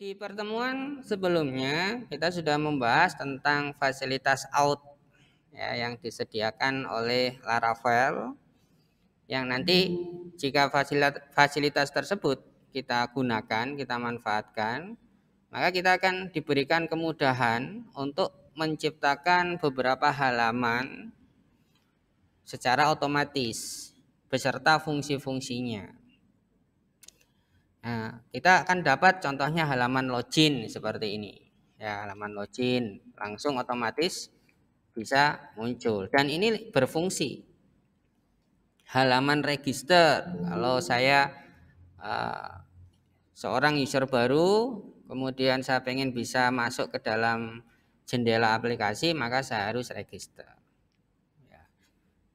Di pertemuan sebelumnya kita sudah membahas tentang fasilitas out ya, yang disediakan oleh Laravel, yang nanti jika fasilitas tersebut kita gunakan, kita manfaatkan, maka kita akan diberikan kemudahan untuk menciptakan beberapa halaman secara otomatis beserta fungsi-fungsinya. Nah, kita akan dapat contohnya halaman login seperti ini. Ya, halaman login langsung otomatis bisa muncul dan ini berfungsi. Halaman register, kalau saya seorang user baru, kemudian saya pengen bisa masuk ke dalam jendela aplikasi, maka saya harus register. Ya.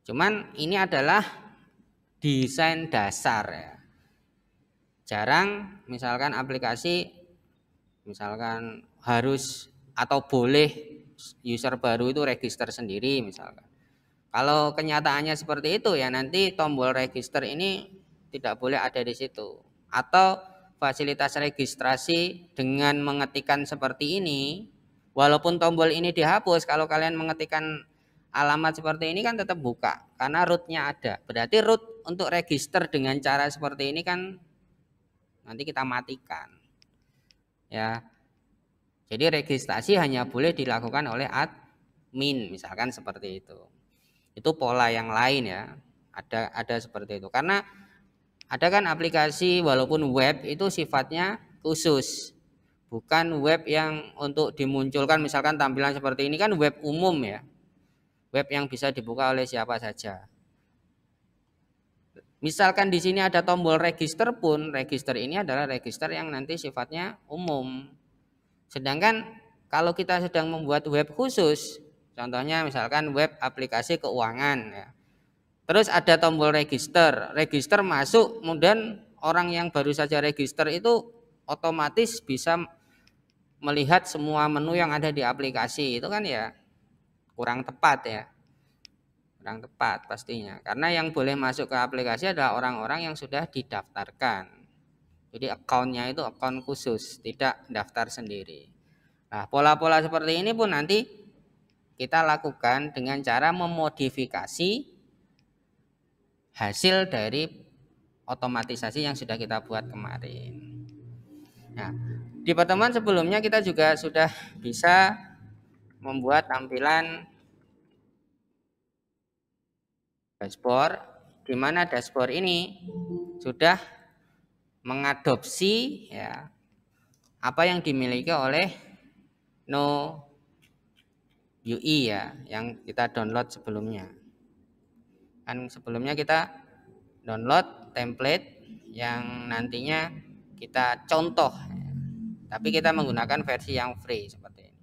Cuman ini adalah desain dasar ya. Jarang misalkan aplikasi misalkan harus atau boleh user baru itu register sendiri misalkan. Kalau kenyataannya seperti itu ya nanti tombol register ini tidak boleh ada di situ. Atau fasilitas registrasi dengan mengetikkan seperti ini, walaupun tombol ini dihapus, kalau kalian mengetikkan alamat seperti ini kan tetap buka karena rootnya ada. Berarti root untuk register dengan cara seperti ini kan nanti kita matikan. Ya. Jadi registrasi hanya boleh dilakukan oleh admin, misalkan seperti itu. Itu pola yang lain ya. Ada seperti itu. Karena ada kan aplikasi walaupun web itu sifatnya khusus. Bukan web yang untuk dimunculkan misalkan tampilan seperti ini kan web umum ya. Web yang bisa dibuka oleh siapa saja. Misalkan di sini ada tombol register pun, register ini adalah register yang nanti sifatnya umum. Sedangkan kalau kita sedang membuat web khusus, contohnya misalkan web aplikasi keuangan ya. Terus ada tombol register, register masuk, kemudian orang yang baru saja register itu otomatis bisa melihat semua menu yang ada di aplikasi. Itu kan ya kurang tepat ya. Kurang tepat pastinya. Karena yang boleh masuk ke aplikasi adalah orang-orang yang sudah didaftarkan. Jadi akunnya itu akun khusus, tidak daftar sendiri. Nah, pola-pola seperti ini pun nanti kita lakukan dengan cara memodifikasi hasil dari otomatisasi yang sudah kita buat kemarin. Nah, di pertemuan sebelumnya kita juga sudah bisa membuat tampilan dashboard, di mana dashboard ini sudah mengadopsi ya apa yang dimiliki oleh No UI ya, yang kita download sebelumnya. Kan sebelumnya kita download template yang nantinya kita contoh, tapi kita menggunakan versi yang free seperti ini.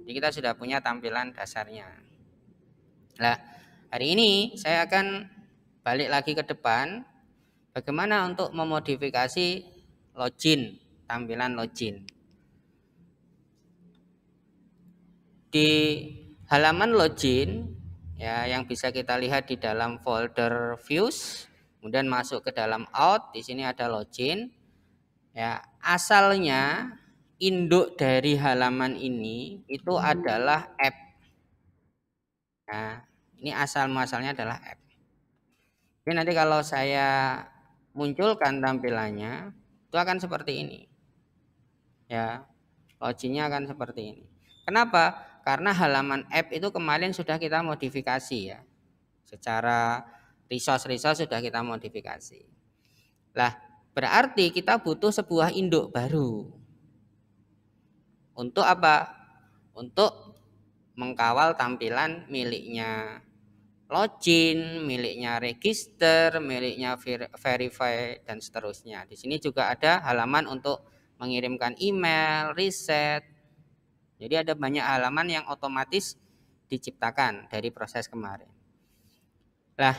Jadi kita sudah punya tampilan dasarnya. Nah, hari ini saya akan balik lagi ke depan, bagaimana untuk memodifikasi login, tampilan login. Di halaman login ya, yang bisa kita lihat di dalam folder views, kemudian masuk ke dalam out, di sini ada login. Ya, asalnya induk dari halaman ini itu adalah app. Nah, ini asal muasalnya adalah app. Jadi nanti kalau saya munculkan tampilannya itu akan seperti ini. Ya, loginnya akan seperti ini. Kenapa? Karena halaman app itu kemarin sudah kita modifikasi ya. Secara resource sudah kita modifikasi. Lah, berarti kita butuh sebuah induk baru. Untuk apa? Untuk mengkawal tampilan miliknya login, miliknya register, miliknya verify dan seterusnya. Di sini juga ada halaman untuk mengirimkan email, reset. Jadi ada banyak halaman yang otomatis diciptakan dari proses kemarin. Nah,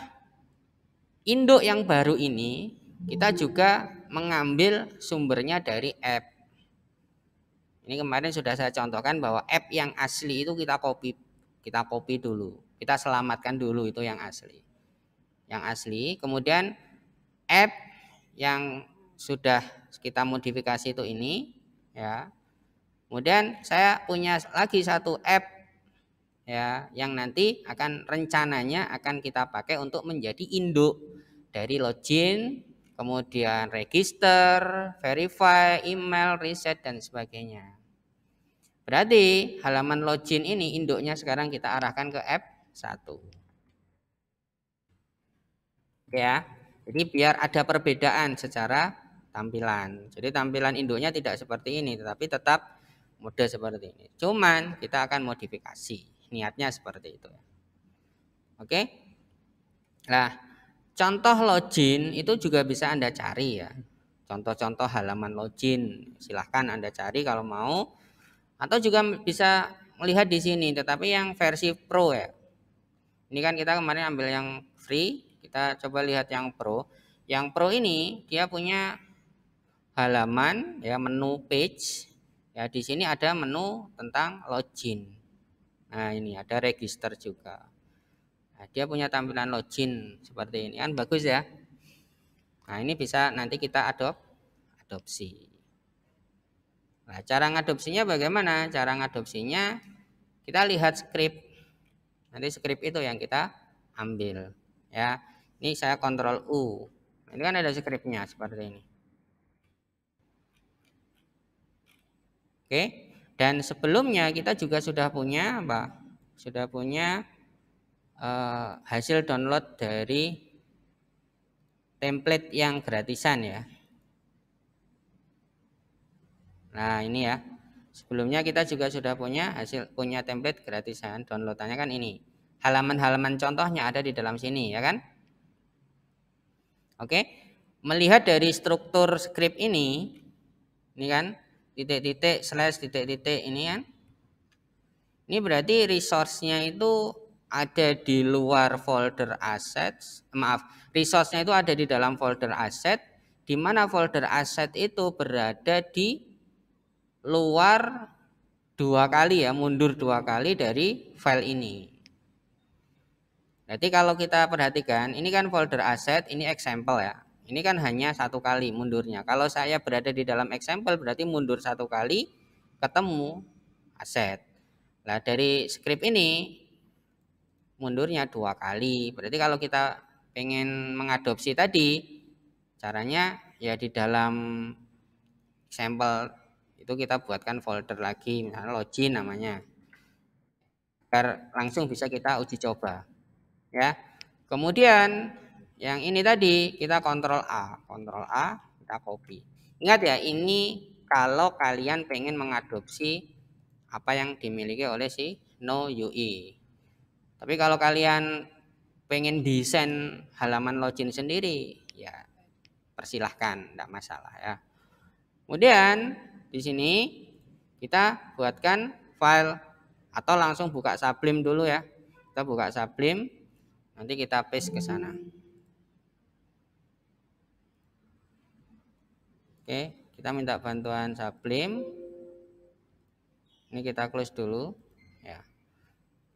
induk yang baru ini kita juga mengambil sumbernya dari app. Ini kemarin sudah saya contohkan bahwa app yang asli itu kita copy dulu. Kita selamatkan dulu itu yang asli. Yang asli, kemudian app yang sudah kita modifikasi itu ini ya. Kemudian saya punya lagi satu app ya yang nanti akan rencananya akan kita pakai untuk menjadi induk dari login, kemudian register, verify, email, reset dan sebagainya. Berarti halaman login ini induknya sekarang kita arahkan ke app 1. Ya. Jadi biar ada perbedaan secara tampilan. Jadi tampilan induknya tidak seperti ini, tetapi tetap mode seperti ini. Cuman kita akan modifikasi. Niatnya seperti itu. Oke. Nah, contoh login itu juga bisa Anda cari ya. Contoh-contoh halaman login silahkan Anda cari kalau mau. Atau juga bisa melihat di sini, tetapi yang versi Pro ya. Ini kan kita kemarin ambil yang free, kita coba lihat yang Pro. Yang Pro ini dia punya halaman ya, menu page. Ya, di sini ada menu tentang login. Nah, ini ada register juga. Nah, dia punya tampilan login seperti ini kan bagus ya. Nah, ini bisa nanti kita adopsi. Nah, cara ngadopsinya bagaimana? Cara ngadopsinya kita lihat script. Nanti script itu yang kita ambil ya. Ini saya kontrol U. Ini kan ada scriptnya seperti ini. Oke. Dan sebelumnya kita juga sudah punya apa? Sudah punya hasil download dari template yang gratisan ya. Nah, ini ya. Sebelumnya kita juga sudah punya template gratisan, downloadannya kan ini. Halaman-halaman contohnya ada di dalam sini ya kan? Oke. Melihat dari struktur script ini kan titik-titik slash titik-titik ini kan. Ini berarti resource-nya itu ada di luar folder assets. Maaf, resource-nya itu ada di dalam folder asset, di mana folder asset itu berada di luar 2 kali ya, mundur 2 kali dari file ini. Jadi kalau kita perhatikan, ini kan folder asset, ini example ya. Ini kan hanya 1 kali mundurnya. Kalau saya berada di dalam example berarti mundur 1 kali ketemu aset. Nah, dari script ini mundurnya 2 kali. Berarti kalau kita pengen mengadopsi tadi, caranya ya di dalam sampel itu kita buatkan folder lagi, misalnya login namanya. Biar langsung bisa kita uji coba. Ya. Kemudian yang ini tadi kita kontrol A, kita copy. Ingat ya, ini kalau kalian pengen mengadopsi apa yang dimiliki oleh si No UI. Tapi kalau kalian pengen desain halaman login sendiri, ya persilahkan, tidak masalah ya. Kemudian di sini kita buatkan file atau langsung buka Sublime dulu ya. Kita buka Sublime, nanti kita paste ke sana. Oke, kita minta bantuan Sublime. Ini kita close dulu ya.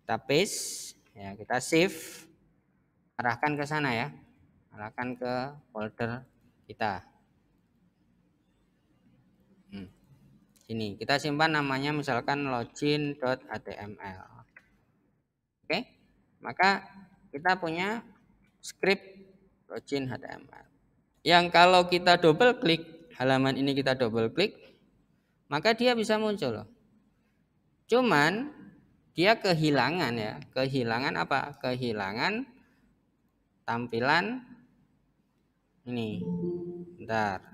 Kita paste ya, kita save, arahkan ke sana ya. Arahkan ke folder kita. Sini kita simpan namanya misalkan login.html. Oke, maka kita punya script login HTML. Yang kalau kita double klik halaman ini, kita double klik, maka dia bisa muncul. Cuman dia kehilangan ya, kehilangan apa? Kehilangan tampilan ini. Bentar.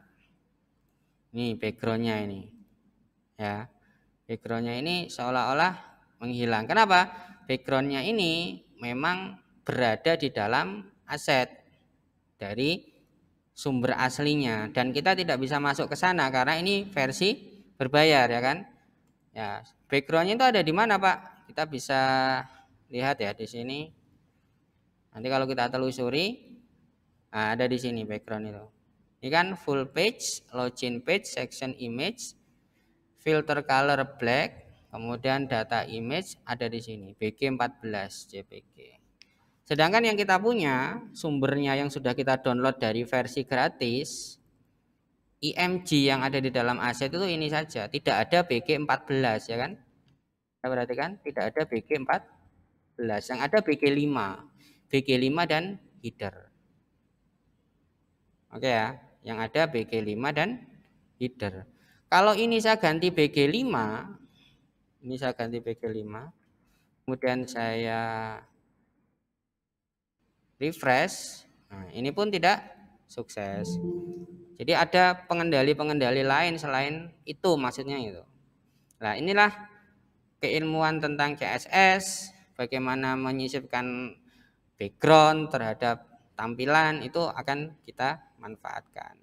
Ini backgroundnya ini. Ya, backgroundnya ini seolah-olah menghilang. Kenapa? Backgroundnya ini memang berada di dalam aset dari sumber aslinya dan kita tidak bisa masuk ke sana karena ini versi berbayar ya kan. Ya, backgroundnya itu ada di mana Pak? Kita bisa lihat ya di sini. Nanti kalau kita telusuri, nah ada di sini background itu. Ini kan full page, login page, section image, filter color black, kemudian data image ada di sini BG14 JPG. Sedangkan yang kita punya sumbernya yang sudah kita download dari versi gratis IMG yang ada di dalam aset itu ini saja, tidak ada BG14 ya kan? Kita perhatikan tidak ada BG14, yang ada BG5. BG5 dan header. Oke ya, yang ada BG5 dan header. Kalau ini saya ganti BG5, ini saya ganti BG5, kemudian saya refresh, nah ini pun tidak sukses. Jadi ada pengendali-pengendali lain selain itu, maksudnya itu. Nah inilah keilmuan tentang CSS, bagaimana menyisipkan background terhadap tampilan, itu akan kita manfaatkan.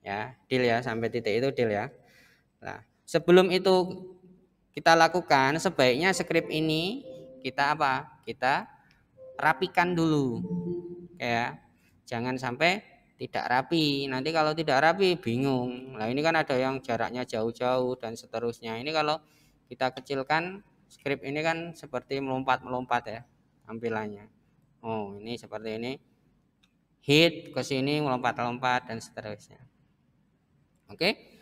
Ya, deal ya, sampai titik itu deal ya. Nah, sebelum itu kita lakukan, sebaiknya script ini kita apa? Kita rapikan dulu. Ya. Jangan sampai tidak rapi. Nanti kalau tidak rapi bingung. Nah, ini kan ada yang jaraknya jauh-jauh dan seterusnya. Ini kalau kita kecilkan, script ini kan seperti melompat-melompat ya tampilannya. Oh, ini seperti ini. Hit ke sini melompat-lompat dan seterusnya. Oke.